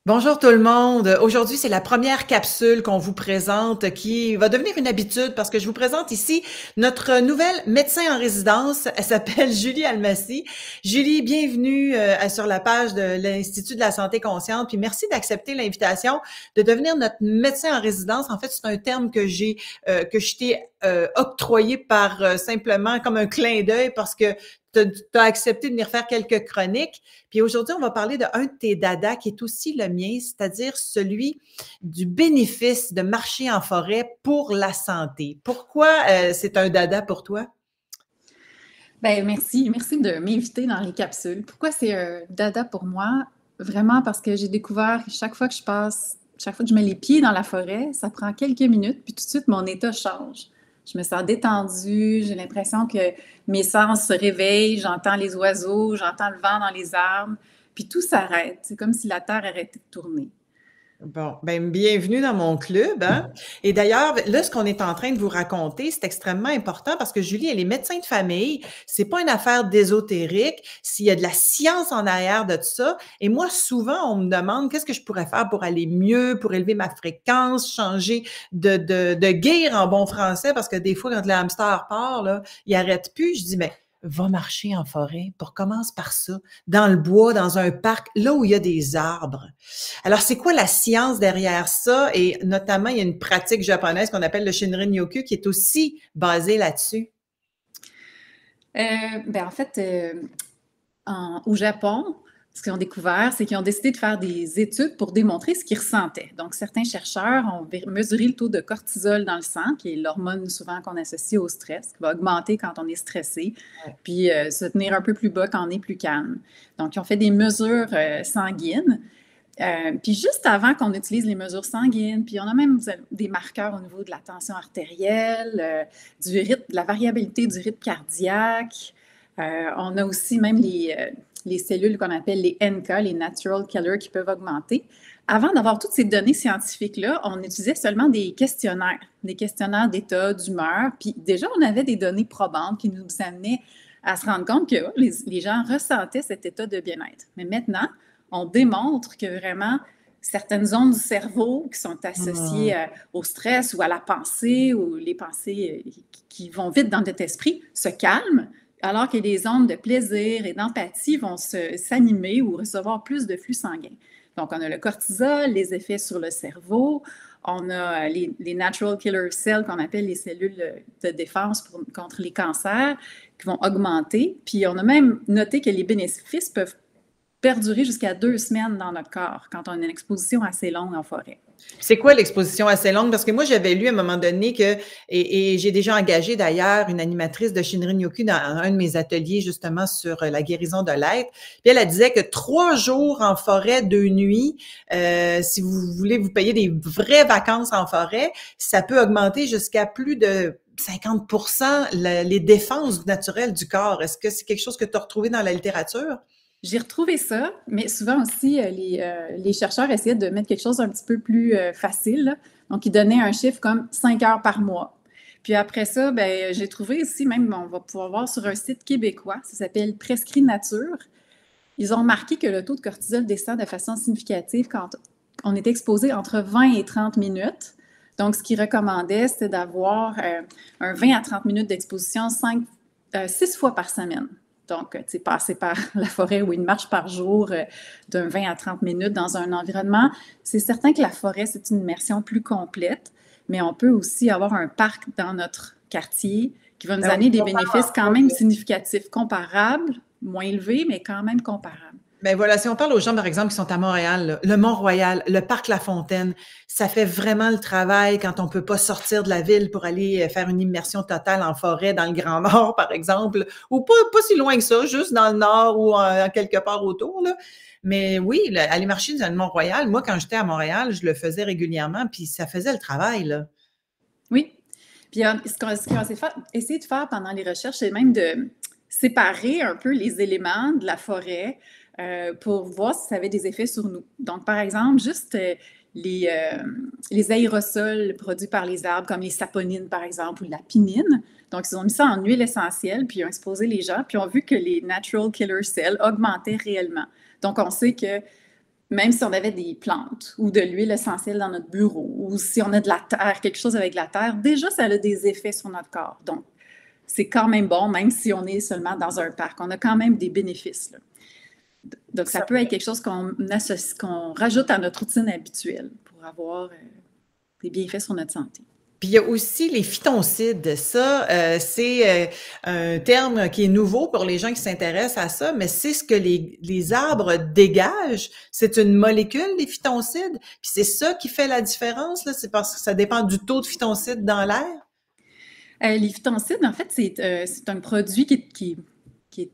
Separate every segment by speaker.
Speaker 1: Bonjour tout le monde. Aujourd'hui, c'est la première capsule qu'on vous présente qui va devenir une habitude parce que je vous présente ici notre nouvelle médecin en résidence. Elle s'appelle Julie Almassi. Julie, bienvenue sur la page de l'Institut de la santé consciente. Puis merci d'accepter l'invitation de devenir notre médecin en résidence. En fait, c'est un terme que je t'ai octroyé par simplement comme un clin d'œil parce que tu as accepté de venir faire quelques chroniques. Puis aujourd'hui, on va parler d'un de tes dadas qui est aussi le mien, c'est-à-dire celui du bénéfice de marcher en forêt pour la santé. Pourquoi c'est un dada pour toi?
Speaker 2: Ben merci de m'inviter dans les capsules. Pourquoi c'est un dada pour moi? Vraiment parce que j'ai découvert que chaque fois que je mets les pieds dans la forêt, ça prend quelques minutes, puis tout de suite, mon état change. Je me sens détendue, j'ai l'impression que mes sens se réveillent, j'entends les oiseaux, j'entends le vent dans les arbres, puis tout s'arrête. C'est comme si la Terre arrêtait de tourner.
Speaker 1: Bon, ben bienvenue dans mon club, hein? Et d'ailleurs, là, ce qu'on est en train de vous raconter, c'est extrêmement important parce que Julie, elle est médecin de famille. C'est pas une affaire d'ésotérique. S'il y a de la science en arrière de tout ça. Et moi, souvent, on me demande qu'est-ce que je pourrais faire pour aller mieux, pour élever ma fréquence, changer de gear en bon français, parce que des fois, quand le hamster part, là, il arrête plus. Je dis, mais va marcher en forêt. Pour commence par ça, dans le bois, dans un parc, là où il y a des arbres. Alors, c'est quoi la science derrière ça? Et notamment, il y a une pratique japonaise qu'on appelle le Shinrin-yoku qui est aussi basée là-dessus.
Speaker 2: En fait, au Japon, ce qu'ils ont découvert, c'est qu'ils ont décidé de faire des études pour démontrer ce qu'ils ressentaient. Donc, certains chercheurs ont mesuré le taux de cortisol dans le sang, qui est l'hormone souvent qu'on associe au stress, qui va augmenter quand on est stressé, puis se tenir un peu plus bas quand on est plus calme. Donc, ils ont fait des mesures sanguines. Puis juste avant qu'on utilise les mesures sanguines, puis on a même des marqueurs au niveau de la tension artérielle, du rythme, de la variabilité du rythme cardiaque. On a aussi même les cellules qu'on appelle les NK, les Natural Killers, qui peuvent augmenter. Avant d'avoir toutes ces données scientifiques-là, on utilisait seulement des questionnaires d'état, d'humeur. Puis déjà, on avait des données probantes qui nous amenaient à se rendre compte que les gens ressentaient cet état de bien-être. Mais maintenant, on démontre que vraiment, certaines zones du cerveau qui sont associées au stress ou à la pensée ou les pensées qui vont vite dans notre esprit se calment, alors que les zones de plaisir et d'empathie vont s'animer ou recevoir plus de flux sanguin. Donc, on a le cortisol, les effets sur le cerveau, on a les natural killer cells qu'on appelle les cellules de défense contre les cancers qui vont augmenter. Puis, on a même noté que les bénéfices peuvent perdurer jusqu'à 2 semaines dans notre corps quand on a une exposition assez longue en forêt.
Speaker 1: C'est quoi l'exposition assez longue? Parce que moi, j'avais lu à un moment donné et j'ai déjà engagé d'ailleurs une animatrice de Shinrin-yoku dans un de mes ateliers justement sur la guérison de l'être. Puis elle disait que 3 jours en forêt, 2 nuits, si vous voulez vous payer des vraies vacances en forêt, ça peut augmenter jusqu'à plus de 50% les défenses naturelles du corps. Est-ce que c'est quelque chose que tu as retrouvé dans la littérature?
Speaker 2: J'ai retrouvé ça, mais souvent aussi, les chercheurs essayaient de mettre quelque chose un petit peu plus facile, là. Donc, ils donnaient un chiffre comme 5 heures par mois. Puis après ça, ben, j'ai trouvé aussi, même on va pouvoir voir sur un site québécois, ça s'appelle Prescrit Nature. Ils ont remarqué que le taux de cortisol descend de façon significative quand on est exposé entre 20 et 30 minutes. Donc, ce qu'ils recommandaient, c'était d'avoir un 20 à 30 minutes d'exposition 6 fois par semaine. Donc, tu sais, passer par la forêt ou une marche par jour d'un 20 à 30 minutes dans un environnement. C'est certain que la forêt, c'est une immersion plus complète, mais on peut aussi avoir un parc dans notre quartier qui va nous amener des bénéfices quand même significatifs, comparables, moins élevés, mais quand même comparables.
Speaker 1: Ben voilà, si on parle aux gens, par exemple, qui sont à Montréal, là, le Mont-Royal, le parc La Fontaine, ça fait vraiment le travail quand on peut pas sortir de la ville pour aller faire une immersion totale en forêt dans le Grand Nord, par exemple, ou pas si loin que ça, juste dans le Nord ou quelque part autour, là. Mais oui, aller marcher dans le Mont-Royal, moi, quand j'étais à Montréal, je le faisais régulièrement, puis ça faisait le travail, là.
Speaker 2: Oui. Puis ce qu'on a essayé de faire pendant les recherches, c'est même de séparer un peu les éléments de la forêt pour voir si ça avait des effets sur nous. Donc, par exemple, juste les aérosols produits par les arbres, comme les saponines, par exemple, ou la pinine. Donc, ils ont mis ça en huile essentielle, puis ils ont exposé les gens, puis ils ont vu que les natural killer cells augmentaient réellement. Donc, on sait que même si on avait des plantes ou de l'huile essentielle dans notre bureau, ou si on a de la terre, quelque chose avec la terre, déjà, ça a des effets sur notre corps. Donc, c'est quand même bon, même si on est seulement dans un parc. On a quand même des bénéfices, là. Donc, ça peut être quelque chose qu'on rajoute à notre routine habituelle pour avoir des bienfaits sur notre santé.
Speaker 1: Puis il y a aussi les phytoncides. Ça, c'est un terme qui est nouveau pour les gens qui s'intéressent à ça, mais c'est ce que les arbres dégagent. C'est une molécule, les phytoncides. Puis c'est ça qui fait la différence, là. C'est parce que ça dépend du taux de phytoncides dans l'air.
Speaker 2: Les phytoncides, en fait, c'est un produit qui est,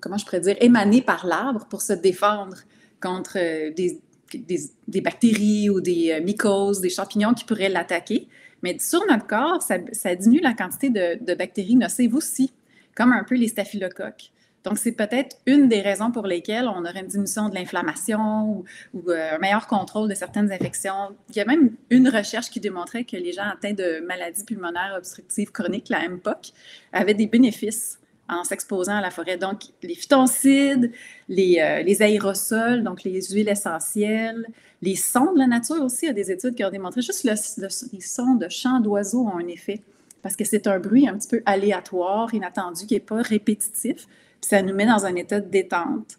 Speaker 2: comment je pourrais dire, émané par l'arbre pour se défendre contre des bactéries ou des mycoses, des champignons qui pourraient l'attaquer. Mais sur notre corps, ça diminue la quantité de bactéries nocives aussi, comme un peu les staphylocoques. Donc, c'est peut-être une des raisons pour lesquelles on aurait une diminution de l'inflammation ou un meilleur contrôle de certaines infections. Il y a même une recherche qui démontrait que les gens atteints de maladies pulmonaires obstructives chroniques, la MPOC, avaient des bénéfices en s'exposant à la forêt. Donc, les phytoncides, les aérosols, donc les huiles essentielles, les sons de la nature aussi, il y a des études qui ont démontré juste les sons de chants d'oiseaux ont un effet parce que c'est un bruit un petit peu aléatoire, inattendu, qui n'est pas répétitif, puis ça nous met dans un état de détente.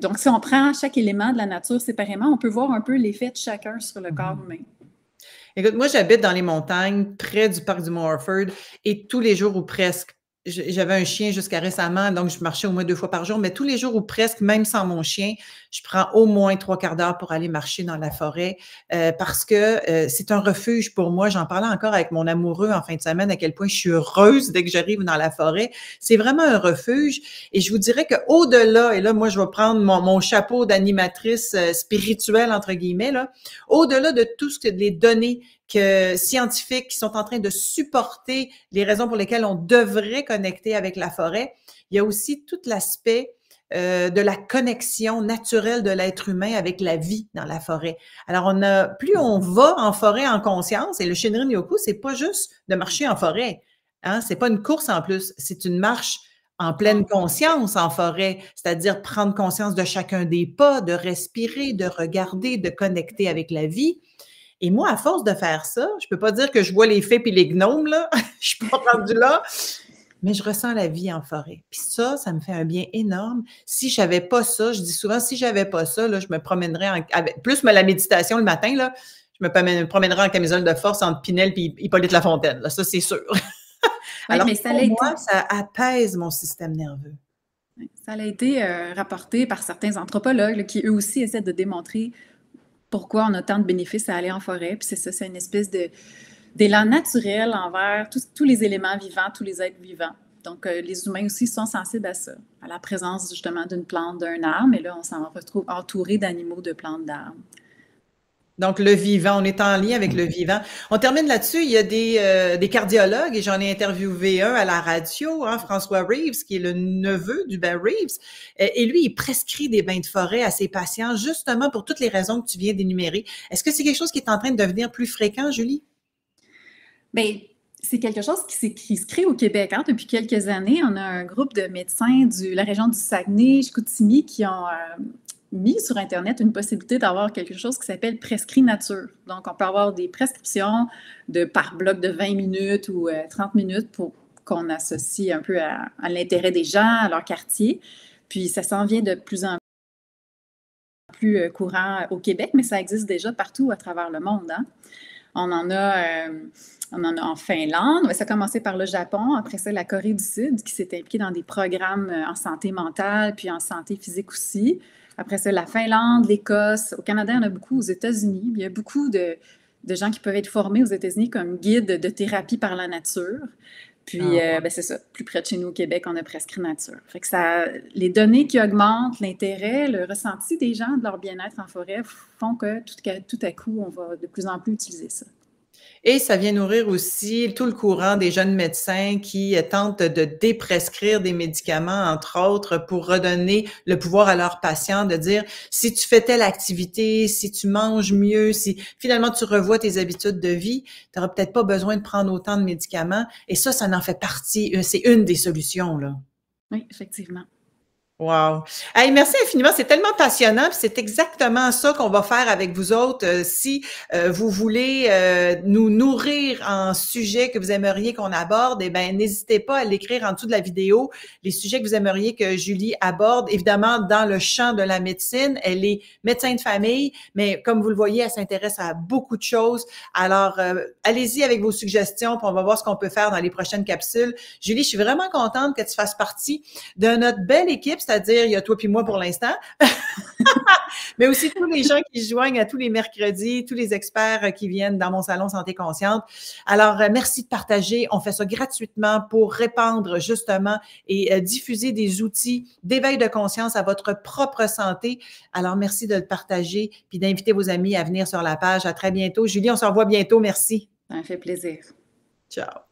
Speaker 2: Donc, si on prend chaque élément de la nature séparément, on peut voir un peu l'effet de chacun sur le corps humain.
Speaker 1: Écoute, moi, j'habite dans les montagnes, près du parc du Mont Orford, et tous les jours ou presque, j'avais un chien jusqu'à récemment, donc je marchais au moins 2 fois par jour, mais tous les jours ou presque, même sans mon chien, je prends au moins 3/4 d'heure pour aller marcher dans la forêt parce que c'est un refuge pour moi. J'en parlais encore avec mon amoureux en fin de semaine, à quel point je suis heureuse dès que j'arrive dans la forêt. C'est vraiment un refuge et je vous dirais qu'au-delà, et là, moi, je vais prendre mon chapeau d'animatrice spirituelle, entre guillemets, là, au-delà de tout ce que les données scientifiques qui sont en train de supporter les raisons pour lesquelles on devrait connecter avec la forêt. Il y a aussi tout l'aspect de la connexion naturelle de l'être humain avec la vie dans la forêt. Alors, plus on va en forêt en conscience, et le Shinrin-yoku, c'est pas juste de marcher en forêt, hein, c'est pas une course en plus, c'est une marche en pleine conscience en forêt, c'est-à-dire prendre conscience de chacun des pas, de respirer, de regarder, de connecter avec la vie. Et moi, à force de faire ça, je peux pas dire que je vois les fées puis les gnomes, là. Je suis pas rendue là. Mais je ressens la vie en forêt. Puis ça me fait un bien énorme. Si j'avais pas ça, je dis souvent, si j'avais pas ça, là, je me promènerais avec plus la méditation le matin, là, je me promènerais en camisole de force entre Pinel et Hippolyte Lafontaine. Là, ça, c'est sûr. Alors, mais ça pour moi, ça apaise mon système nerveux.
Speaker 2: Ça a été rapporté par certains anthropologues là, qui, eux aussi, essaient de démontrer pourquoi on a tant de bénéfices à aller en forêt. Puis c'est ça, c'est une espèce d'élan naturel envers tous les éléments vivants, tous les êtres vivants. Donc, les humains aussi sont sensibles à ça, à la présence justement d'une plante, d'un arbre. Et là, on s'en retrouve entouré d'animaux, de plantes, d'arbres.
Speaker 1: Donc, le vivant, on est en lien avec le vivant. On termine là-dessus. Il y a des cardiologues, et j'en ai interviewé un à la radio, hein, François Reeves, qui est le neveu d'Hubert Reeves. Et lui, il prescrit des bains de forêt à ses patients, justement pour toutes les raisons que tu viens d'énumérer. Est-ce que c'est quelque chose qui est en train de devenir plus fréquent, Julie?
Speaker 2: Bien, c'est quelque chose qui se crée au Québec. Hein. Depuis quelques années, on a un groupe de médecins de la région du Saguenay-Chicoutimi qui ont mis sur Internet une possibilité d'avoir quelque chose qui s'appelle Prescrit Nature. Donc, on peut avoir des prescriptions par bloc de 20 minutes ou 30 minutes pour qu'on associe un peu à l'intérêt des gens, à leur quartier. Puis, ça s'en vient de plus en plus courant au Québec, mais ça existe déjà partout à travers le monde. Hein. On en a en Finlande. Ça a commencé par le Japon. Après ça, la Corée du Sud, qui s'est impliquée dans des programmes en santé mentale puis en santé physique aussi. Après ça, la Finlande, l'Écosse. Au Canada, il y en a beaucoup. Aux États-Unis, il y a beaucoup de gens qui peuvent être formés aux États-Unis comme guides de thérapie par la nature. Puis, c'est ça. Plus près de chez nous, au Québec, on a Prescrit Nature. Fait que les données qui augmentent, l'intérêt, le ressenti des gens de leur bien-être en forêt font que tout à coup, on va de plus en plus utiliser ça.
Speaker 1: Et ça vient nourrir aussi tout le courant des jeunes médecins qui tentent de déprescrire des médicaments, entre autres, pour redonner le pouvoir à leurs patients de dire, si tu fais telle activité, si tu manges mieux, si finalement tu revois tes habitudes de vie, tu n'auras peut-être pas besoin de prendre autant de médicaments. Et ça en fait partie. C'est une des solutions, là.
Speaker 2: Oui, effectivement.
Speaker 1: Wow! Hey, merci infiniment, c'est tellement passionnant, puis c'est exactement ça qu'on va faire avec vous autres. Si vous voulez nous nourrir en sujets que vous aimeriez qu'on aborde, eh ben n'hésitez pas à l'écrire en dessous de la vidéo, les sujets que vous aimeriez que Julie aborde. Évidemment, dans le champ de la médecine, elle est médecin de famille, mais comme vous le voyez, elle s'intéresse à beaucoup de choses. Alors, allez-y avec vos suggestions, puis on va voir ce qu'on peut faire dans les prochaines capsules. Julie, je suis vraiment contente que tu fasses partie de notre belle équipe, c'est-à-dire il y a toi puis moi pour l'instant, mais aussi tous les gens qui se joignent à tous les mercredis, tous les experts qui viennent dans mon salon Santé Consciente. Alors, merci de partager. On fait ça gratuitement pour répandre justement et diffuser des outils d'éveil de conscience à votre propre santé. Alors, merci de le partager puis d'inviter vos amis à venir sur la page. À très bientôt. Julie, on se revoit bientôt. Merci.
Speaker 2: Ça me fait plaisir.
Speaker 1: Ciao.